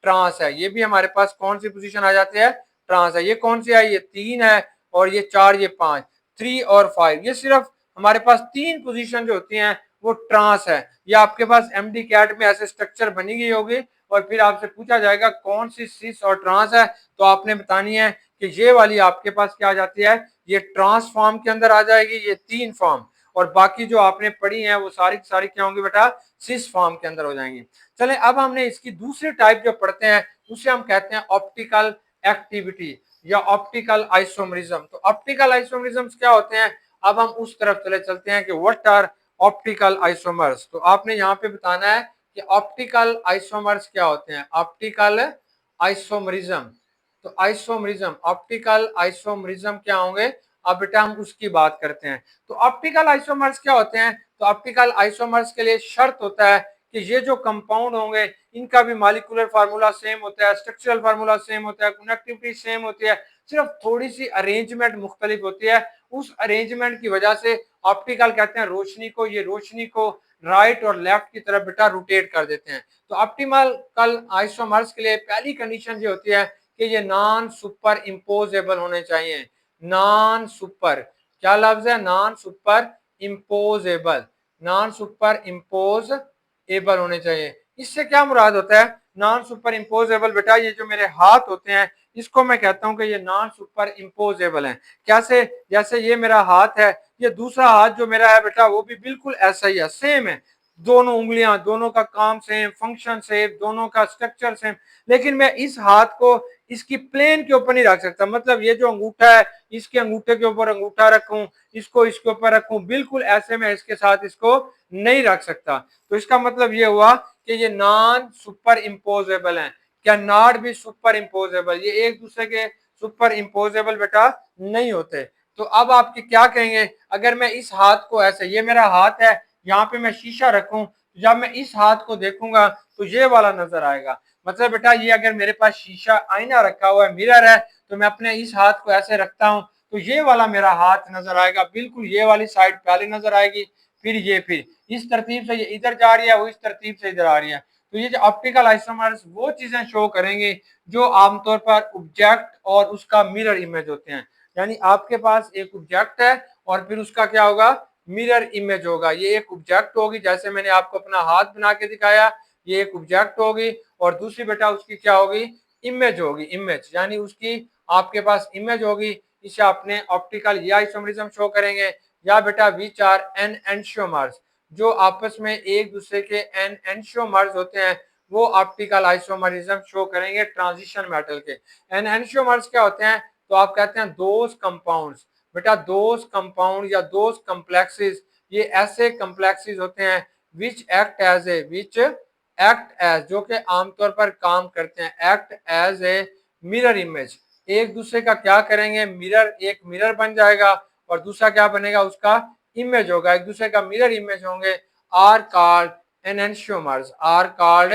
ट्रांस है। ये भी हमारे पास कौन सी पोजीशन आ जाती है, ट्रांस है। ये कौन सी है, ये 3 है, और ये 4, ये 5, 3 और 5। ये सिर्फ हमारे पास 3 पोजीशन जो होती हैं वो ट्रांस है। ये आपके पास एमडी कैट में ऐसे स्ट्रक्चर बनी गई होगी, और फिर आपसे पूछा जाएगा कौन सी सिस और ट्रांस है, तो आपने बतानी है कि ये वाली आपके पास क्या आ जाती है, ये ट्रांस फॉर्म के अंदर आ जाएगी, ये 3 फॉर्म। और बाकी जो आपने पढ़ी है वो सारी की सारी क्या होंगी बेटा, सिस फॉर्म के अंदर हो जाएंगी। चले अब हमने इसकी दूसरी टाइप जो पढ़ते हैं उसे हम कहते हैं ऑप्टिकल एक्टिविटी या ऑप्टिकल आइसोमरिज्म। तो ऑप्टिकल आइसोमरिज्म्स क्या होते हैं, अब हम उस तरफ चले चलते हैं कि व्हाट आर ऑप्टिकल आइसोमर्स। तो आपने यहाँ पे बताना है कि ऑप्टिकल आइसोमर्स क्या होते हैं, ऑप्टिकल आइसोमरिज्म। तो आइसोमरिज्म, ऑप्टिकल आइसोमरिज्म क्या होंगे, अब बेटा हम उसकी बात करते हैं। तो ऑप्टिकल आइसोमर्स क्या होते हैं, तो ऑप्टिकल आइसोमर्स के लिए शर्त होता है कि ये जो कंपाउंड होंगे इनका भी मॉलिक्यूलर फार्मूला सेम होता है, स्ट्रक्चरल फार्मूला सेम होता है, कनेक्टिविटी सेम होती है, सिर्फ थोड़ी सी अरेंजमेंट मुख्तलिफ होती है। उस अरेंजमेंट की वजह से ऑप्टिकल कहते हैं रोशनी को, ये रोशनी को राइट और लेफ्ट की तरफ बेटा रोटेट कर देते हैं। तो ऑप्टिमल कल आइसोमर्स के लिए पहली कंडीशन ये होती है कि ये नॉन सुपर इम्पोजेबल होने चाहिए। नॉन सुपर, क्या लफ्ज है, non super imposable, non super imposable होने चाहिए। इससे क्या मुराद होता है, नॉन सुपर इम्पोजेबल बेटा, ये जो मेरे हाथ होते हैं इसको मैं कहता हूं कि ये नॉन सुपर इम्पोजेबल है। कैसे, जैसे ये मेरा हाथ है, ये दूसरा हाथ जो मेरा है बेटा वो भी बिल्कुल ऐसा ही है, सेम है। दोनों उंगलियां, दोनों का काम सेम, फंक्शन सेम, दोनों का स्ट्रक्चर सेम, लेकिन मैं इस हाथ को इसकी प्लेन के ऊपर नहीं रख सकता। मतलब ये जो अंगूठा है इसके अंगूठे के ऊपर अंगूठा रखूं, इसको इसके ऊपर रखूं, बिल्कुल ऐसे में इसके साथ इसको नहीं रख सकता। तो इसका मतलब ये हुआ कि ये नॉन सुपर इम्पोजेबल है। क्या नॉट भी सुपर इम्पोजेबल, ये एक दूसरे के सुपर इम्पोजेबल बेटा नहीं होते। तो अब आपके क्या कहेंगे, अगर मैं इस हाथ को ऐसे, ये मेरा हाथ है, यहाँ पे मैं शीशा रखूं, जब मैं इस हाथ को देखूंगा तो ये वाला नजर आएगा। मतलब बेटा ये अगर मेरे पास शीशा आईना रखा हुआ है, मिरर है, तो मैं अपने इस हाथ को ऐसे रखता हूं तो ये वाला मेरा हाथ नजर आएगा, बिल्कुल ये वाली साइड पहले नजर आएगी, फिर ये, फिर इस तरतीब से ये इधर जा रही है, वो इस तरतीब से इधर आ रही है। तो ये जो ऑप्टिकल आइसोमर्स वो चीजें शो करेंगे जो आमतौर पर ऑब्जेक्ट और उसका मिरर इमेज होते हैं। यानी आपके पास एक ऑब्जेक्ट है और फिर उसका क्या होगा, मिरर इमेज होगा। ये एक ऑब्जेक्ट होगी, जैसे मैंने आपको अपना हाथ बना के दिखाया, ये एक ऑब्जेक्ट होगी, और दूसरी बेटा उसकी क्या होगी, इमेज होगी। इमेज यानी उसकी आपके पास इमेज होगी। इसे आपने ऑप्टिकल ये आइसोमरिज्म शो करेंगे, या बेटा विच आर एन एंशियोमर्स, जो आपस में एक दूसरे के एन एंशियोमर्स होते हैं, वो ऑप्टिकल आइसोमरिज्म शो करेंगे ट्रांजिशन मेटल के। एन एंशियोमर्स क्या होते हैं, तो आप कहते हैं दोज कंपाउंड्स, बेटा दोज कंपाउंड या दोज कॉम्प्लेक्सेस, ये ऐसे कॉम्प्लेक्सेस होते हैं विच एक्ट एज, जो कि आमतौर पर काम करते हैं, act as a mirror image, एक दूसरे का क्या करेंगे, मिरर, एक मिरर बन जाएगा और दूसरा क्या बनेगा, उसका इमेज होगा, एक दूसरे का मिरर इमेज होंगे, are called enantiomers, are called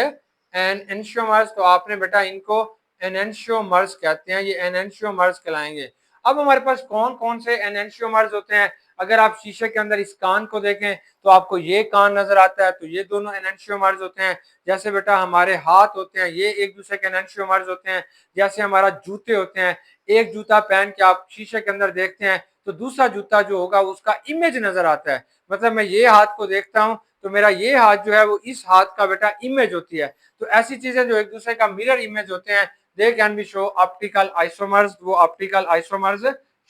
enantiomers. तो आपने बेटा इनको एनेंशियोमर्स कहते हैं, ये एनेंशियोमर्स कहलाएंगे। अब हमारे पास कौन कौन से एनेंशियोमर्स होते हैं, अगर आप शीशे के अंदर इस कान को देखें तो आपको ये कान नजर आता है, तो ये दोनों एनेंशियोमर्स होते हैं। जैसे बेटा हमारे हाथ होते हैं, ये एक दूसरे के एनेंशियोमर्स होते हैं। जैसे हमारा जूते होते हैं, एक जूता पहन के आप शीशे के अंदर देखते हैं तो दूसरा जूता जो होगा उसका इमेज नजर आता है, मतलब मैं ये हाथ को देखता हूं तो मेरा ये हाथ जो है वो इस हाथ का बेटा इमेज होती है। तो ऐसी चीजें जो एक दूसरे का मिरर इमेज होते हैं, they can be show optical isomers, वो ऑप्टिकल आइसोमर्स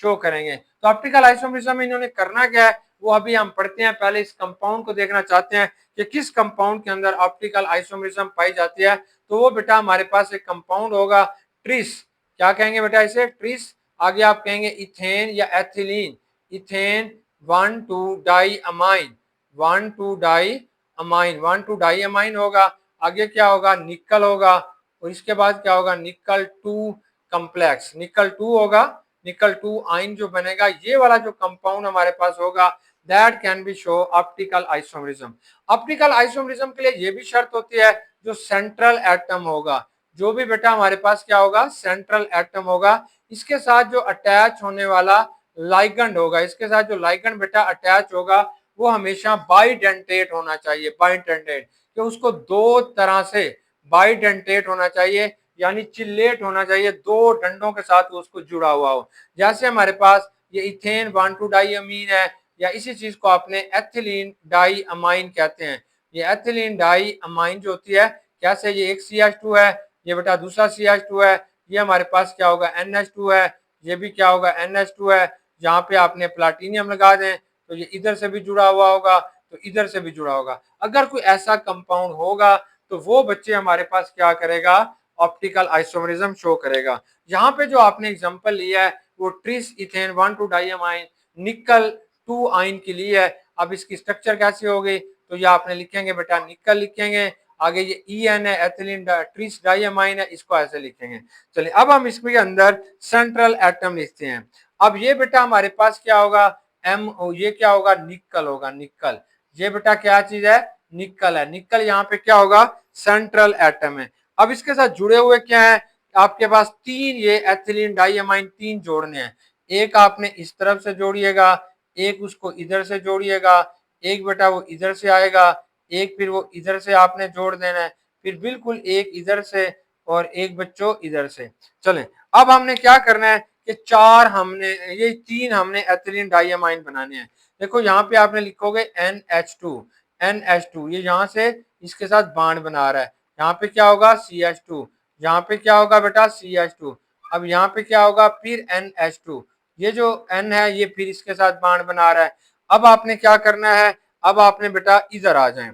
शो करेंगे। तो ऑप्टिकल आइसोमरिज्म में इन्होंने करना क्या है वो अभी हम पढ़ते हैं। पहले इस कंपाउंड को देखना चाहते हैं कि किस कंपाउंड के अंदर ऑप्टिकल आइसोमरिज्म पाई जाती है। तो वो बेटा हमारे पास एक कंपाउंड होगा ट्रिस, क्या कहेंगे बेटा इसे, ट्रिस। आगे आप कहेंगे इथेन या एथिलीन, इथेन 1,2-डाई-अमाइन, 1,2-डाई-अमाइन, 1,2-डाई-अमाइन होगा। आगे क्या होगा, निकल होगा, और इसके बाद क्या होगा, निकल 2 कम्प्लेक्स, निकल 2 होगा, निकल 2 आइन जो बनेगा, ये वाला जो कंपाउंड हमारे पास होगा that can be show optical isomerism. Optical isomerism के लिए ये भी शर्त होती है जो सेंट्रल एटम होगा, जो भी बेटा हमारे पास क्या होगा, सेंट्रल एटम होगा, इसके साथ जो अटैच होने वाला लाइगेंड होगा, इसके साथ जो लाइगेंड बेटा अटैच होगा वो हमेशा बाइडेंटेट होना चाहिए, बाइडेंटेट, कि उसको दो तरह से बाइडेंटेट होना चाहिए, यानी चिल्लेट होना चाहिए, दो डंडों के साथ उसको जुड़ा हुआ हो। जैसे हमारे पास ये इथेन 1,2-डाई-अमीन है, या इसी चीज को आपने एथिलीन डाई अमाइन कहते हैं। ये एथिलीन डाई अमाइन जो होती है, कैसे, ये एक CH2 है, ये बेटा दूसरा CH2 है, ये हमारे पास क्या होगा NH2 है, ये भी क्या होगा NH2 है। जहाँ पे आपने प्लाटीनियम लगा दें तो ये इधर से भी जुड़ा हुआ होगा, तो इधर से भी जुड़ा होगा। अगर कोई ऐसा कंपाउंड होगा तो वो बच्चे हमारे पास क्या करेगा, ऑप्टिकल आइसोमरिज्म शो करेगा। यहाँ पे जो आपने एग्जांपल लिया है वो ट्रिस इथेन 1,2-डाई-अमाइन निकल 2 आइन के लिए है। अब इसकी स्ट्रक्चर कैसी होगी, तो ये आपने लिखेंगे बेटा निकल लिखेंगे, आगे ये EN है, एथिलीन ट्रिस डाई-अमाइन है, इसको ऐसे लिखेंगे। चलिए अब हम इसके अंदर सेंट्रल एटम लिखते हैं। अब ये बेटा हमारे पास क्या होगा, MO, ये क्या होगा, निकल होगा, निकल, ये बेटा क्या चीज है, निकल है, निकल यहाँ पे क्या होगा, सेंट्रल एटम है। अब इसके साथ जुड़े हुए क्या है, आपके पास तीन ये एथिलीन डाई-अमाइन तीन जोड़ने हैं, एक आपने इस तरफ से जोड़िएगा, एक उसको इधर से जोड़िएगा, एक बेटा वो इधर से आएगा, एक फिर वो इधर से आपने जोड़ देना है, फिर बिल्कुल एक इधर से और एक बच्चों इधर से। चलें अब हमने क्या करना है कि चार हमने ये तीन हमने एथिलीन डाई-अमाइन बनाने हैं। देखो यहाँ पे आपने लिखोगे NH2, NH2 ये यहाँ से इसके साथ बॉन्ड बना रहा है, यहाँ पे क्या होगा CH2, यहाँ पे क्या होगा बेटा CH2, अब यहाँ पे क्या होगा फिर NH2, ये जो N है ये फिर इसके साथ बॉन्ड बना रहा है। अब आपने क्या करना है, अब आपने बेटा इधर आ जाए,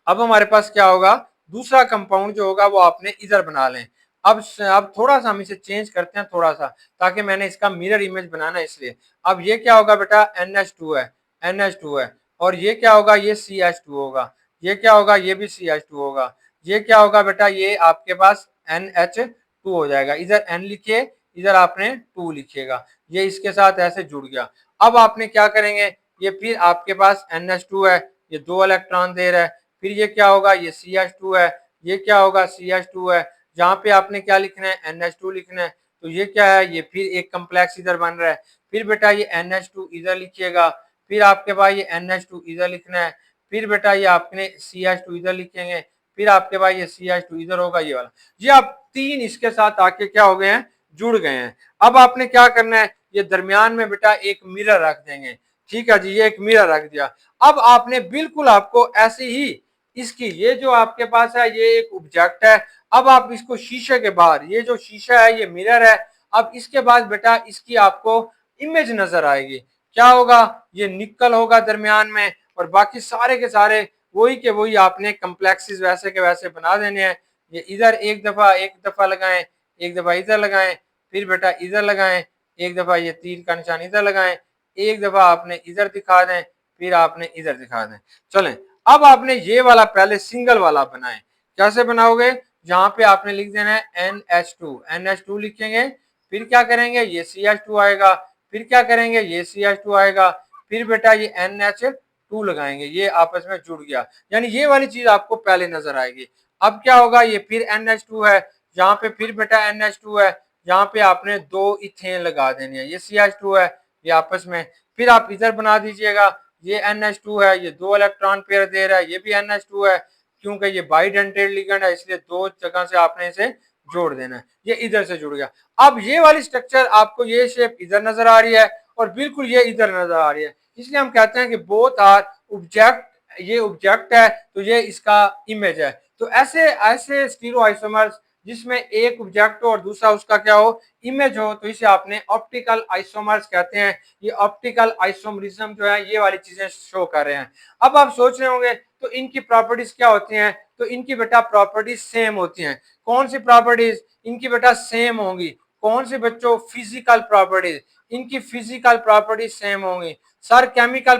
अब हमारे पास क्या होगा, दूसरा कंपाउंड जो होगा वो आपने इधर बना लें। अब थोड़ा सा हम इसे चेंज करते हैं थोड़ा सा, ताकि मैंने इसका मिरर इमेज बनाना है इसलिए। अब ये क्या होगा बेटा NH2 है, NH2 है, और ये क्या होगा, ये CH2 होगा, ये क्या होगा, ये भी CH2 होगा, ये क्या होगा बेटा, ये आपके पास NH2 हो जाएगा, इधर N लिखिए, इधर आपने 2 लिखिएगा, ये इसके साथ ऐसे जुड़ गया। अब आपने क्या करेंगे, ये फिर आपके पास NH2 है, ये 2 इलेक्ट्रॉन दे रहा है, फिर ये क्या होगा, ये CH2 है, ये क्या होगा CH2 है, जहाँ पे आपने क्या लिखना है NH2 लिखना है, तो ये क्या है, ये फिर एक कम्प्लेक्स इधर बन रहा है, फिर बेटा ये NH2 इधर लिखिएगा, फिर आपके पास ये NH2 इधर लिखना है, फिर बेटा ये आपने CH2 इधर लिखेंगे, फिर आपके पास ये CH2 इधर होगा, ये वाला, ये आप तीन इसके साथ आके क्या हो गए हैं, जुड़ गए हैं। अब आपने क्या करना है, ये दरमियान में बेटा एक मिरर रख देंगे, ठीक है जी, ये एक मिरर रख दिया। अब आपने बिल्कुल आपको ऐसे ही इसकी, ये जो आपके पास है ये एक ऑब्जेक्ट है, अब आप इसको शीशे के बाहर, ये जो शीशा है ये मिरर है, अब इसके बाद बेटा इसकी आपको इमेज नजर आएगी। क्या होगा, ये निकल होगा दरमियान में और बाकी सारे के सारे वही के वही आपने कम्प्लेक्सेस वैसे के वैसे बना देने हैं। ये इधर एक दफा लगाएं, एक दफा इधर लगाएं, फिर बेटा इधर लगाएं, एक दफा ये तीर का निशान इधर लगाएं, एक दफा आपने इधर दिखा दें, फिर आपने इधर दिखा दें। चलें, अब आपने ये वाला पहले सिंगल वाला बनाएं। कैसे बनाओगे, जहां पे आपने लिख देना है NH2 लिखेंगे, फिर क्या करेंगे, ये CH2 आएगा, फिर क्या करेंगे, ये CH2 आएगा, फिर बेटा ये NH2 लगाएंगे, ये आपस में जुड़ गया, यानी ये वाली चीज आपको पहले नजर आएगी। अब क्या होगा, ये फिर NH2 है, यहाँ पे फिर बेटा NH2 है, यहाँ पे आपने दो इथेन लगा देने हैं, ये CH2 है, ये आपस में, फिर आप इधर बना दीजिएगा, ये NH2 है, ये दो इलेक्ट्रॉन पेयर दे रहा है, ये भी NH2 है, क्योंकि ये बाइडेंटेड लिगेंड है, इसलिए दो जगह से आपने इसे जोड़ देना है, ये इधर से जुड़ गया। अब ये वाली स्ट्रक्चर आपको ये शेप इधर नजर आ रही है और बिल्कुल ये इधर नजर आ रही है, इसलिए हम कहते हैं कि बोथ आर ऑब्जेक्ट, ये ऑब्जेक्ट है तो ये इसका इमेज है। तो ऐसे ऐसे स्टीरियोआइसोमर्स जिसमें एक ऑब्जेक्ट हो और दूसरा उसका क्या हो, इमेज हो, तो इसे आपने ऑप्टिकल आइसोमर्स कहते हैं। ये ऑप्टिकल आइसोमरिज्म जो है ये वाली चीजें शो कर रहे हैं। अब आप सोच रहे होंगे तो इनकी प्रॉपर्टीज क्या होती हैं, तो इनकी बेटा प्रॉपर्टीज सेम होती हैं। कौन सी प्रॉपर्टीज इनकी बेटा सेम होंगी, कौन सी बच्चों, फिजिकल प्रॉपर्टीज, इनकी फिजिकल प्रॉपर्टीज सेम होंगी। सर केमिकल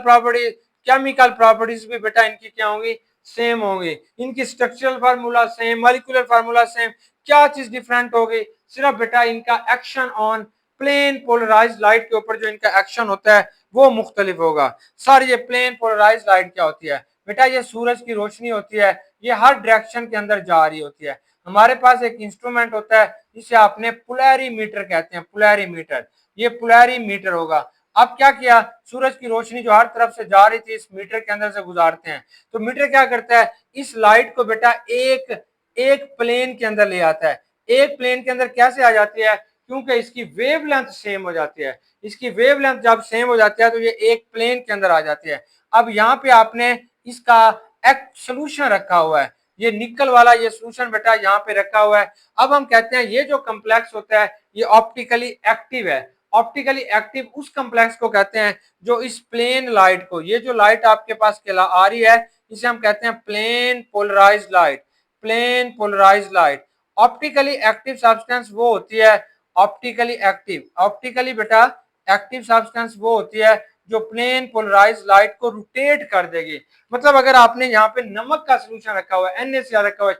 प्रॉपर्टीज भी बेटा इनकी क्या होंगी, सेम होंगी। इनकी structural formula same, molecular formula same, क्या चीज डिफरेंट होगी, सिर्फ बेटा इनका action on plane polarised light के ऊपर जो इनका एक्शन होता है वो मुख्तलिफ होगा। सर ये प्लेन पोलराइज्ड लाइट क्या होती है, बेटा ये सूरज की रोशनी होती है, ये हर डायरेक्शन के अंदर जा रही होती है। हमारे पास एक इंस्ट्रूमेंट होता है जिसे आपने पोलैरीमीटर कहते हैं, पोलैरीमीटर, ये पोलैरीमीटर होगा। अब क्या किया, सूरज की रोशनी जो हर तरफ से जा रही थी इस मीटर के अंदर से गुजारते हैं, तो मीटर क्या करता है, इस लाइट को बेटा एक एक प्लेन के अंदर ले आता है। एक प्लेन के अंदर कैसे आ जाती है, क्योंकि इसकी वेवलेंथ सेम हो जाती है, इसकी वेवलेंथ जब सेम हो जाती है तो ये एक प्लेन के अंदर आ जाती है। अब यहाँ पे आपने इसका एक सोल्यूशन रखा हुआ है, ये निकल वाला ये सोल्यूशन बेटा यहाँ पे रखा हुआ है। अब हम कहते हैं ये जो कम्प्लेक्स होता है ये ऑप्टिकली एक्टिव है। ऑप्टिकली एक्टिव उस कम्प्लेक्स को कहते हैं जो इस प्लेन लाइट को, ये जो लाइट आपके पास आ रही है इसे हम कहते हैं plane polarised light, plane polarised light. Optically active substance वो होती है, ऑप्टिकली एक्टिव, ऑप्टिकली बेटा एक्टिव सब्सटेंस वो होती है जो प्लेन पोलराइज्ड लाइट को रोटेट कर देगी। मतलब अगर आपने यहाँ पे नमक का सोल्यूशन रखा हुआ है, NaCl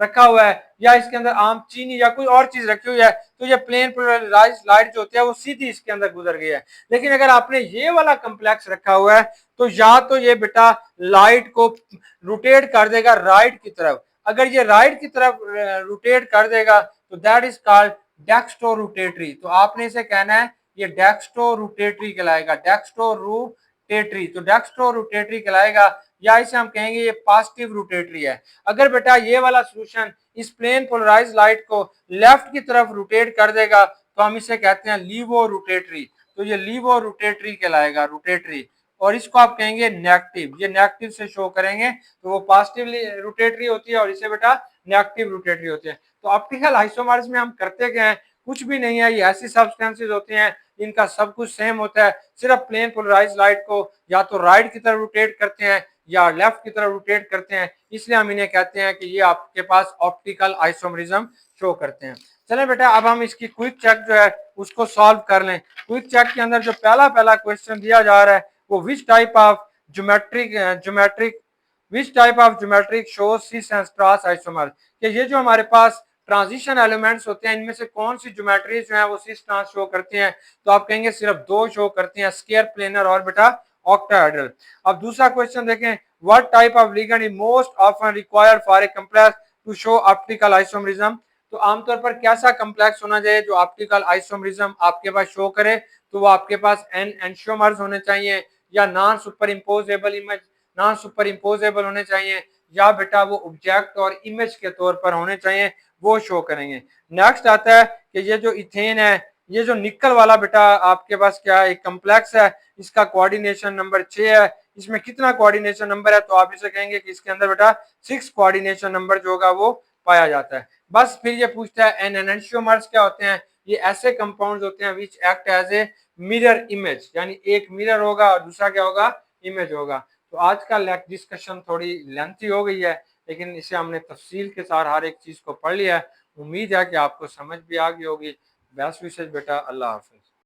रखा हुआ है या इसके अंदर आम चीनी या कोई और चीज रखी हुई है, तो ये प्लेन पोलराइज्ड लाइट जो होती है वो सीधी इसके अंदर गुजर गई है। लेकिन अगर आपने ये वाला कम्प्लेक्स रखा हुआ है तो या तो ये बेटा लाइट को रोटेट कर देगा राइट की तरफ, अगर ये राइट की तरफ रोटेट कर देगा तो that is called dextro rotatory. तो आपने इसे कहना है ये डेक्स्ट्रो रोटेटरी कहलाएगा, डेक्स्ट्रो रोटेटरी, तो डेक्स्ट्रो रोटेटरी कहलाएगा, या इसे हम कहेंगे ये पॉजिटिव रोटेटरी है। अगर बेटा ये वाला सोल्यूशन इस प्लेन पोलराइज्ड लाइट को लेफ्ट की तरफ रोटेट कर देगा तो हम इसे कहते हैं लीवो रोटेटरी, तो ये लीवो रोटेटरी कहलाएगा, रोटेटरी। और इसको आप कहेंगे नेगेटिव, ये नेगेटिव से शो करेंगे तो वो पॉजिटिव रोटेटरी होती है और इसे बेटा नेगेटिव रोटेटरी होती है। तो ऑप्टिकल आइसोमर्स में हम करते क्या है, कुछ भी नहीं है, ये ऐसी सब्सटेंसेस होती हैं इनका सब कुछ सेम होता है, सिर्फ प्लेन पोलराइज्ड लाइट को या तो राइट की तरफ रोटेट करते हैं या लेफ्ट की तरफ रोटेट करते हैं, इसलिए हम इन्हें कहते हैं कि ये आपके पास ऑप्टिकल आइसोमरिज्म शो करते हैं। चलें बेटा अब हम इसकी क्विक चेक जो है उसको सॉल्व कर लें। क्विक चेक के अंदर जो पहला क्वेश्चन दिया जा रहा है वो which type of geometric shows cis and trans isomer, कि ये जो हमारे पास ट्रांजिशन एलिमेंट्स होते हैं इनमें से कौन सी ज्योमेट्री जो है वो सिस ट्रांस शो करती हैं, तो आप कहेंगे सिर्फ दो शो करती हैं, स्क्वायर प्लेनर और बेटा ऑक्टाहेड्रल। अब दूसरा क्वेश्चन देखें, what type of ligand is most often required for a complex to show optical isomerism, तो आमतौर पर कैसा कॉम्प्लेक्स होना चाहिए जो ऑप्टिकल आइसोमरिज्म आपके पास शो करे, तो वो आपके पास एन एंशियोमर्स होने चाहिए या non super imposable image, non super imposable होने चाहिए, या बेटा वो ऑब्जेक्ट और इमेज के तौर पर होने चाहिए, वो शो करेंगे। नेक्स्ट आता है कि ये जो इथेन है, ये जो निकल वाला बेटा आपके पास क्या है, एक कम्प्लेक्स है, इसका कोऑर्डिनेशन नंबर 6 है, इसमें कितना कोऑर्डिनेशन नंबर है, तो आप इसे कहेंगे कि इसके अंदर बेटा 6 कोऑर्डिनेशन नंबर जो होगा वो पाया जाता है। बस फिर ये पूछता है एन एनशियोमर्स क्या होते हैं, ये ऐसे कंपाउंड्स होते हैं which act as a mirror image, यानी एक मिरर होगा और दूसरा क्या होगा, इमेज होगा। तो आज का डिस्कशन थोड़ी लेंथी हो गई है, लेकिन इसे हमने तफसील के साथ हर एक चीज को पढ़ लिया है। उम्मीद है कि आपको समझ भी आ गई होगी। बेस्ट विशेष बेटा, अल्लाह हाफिज।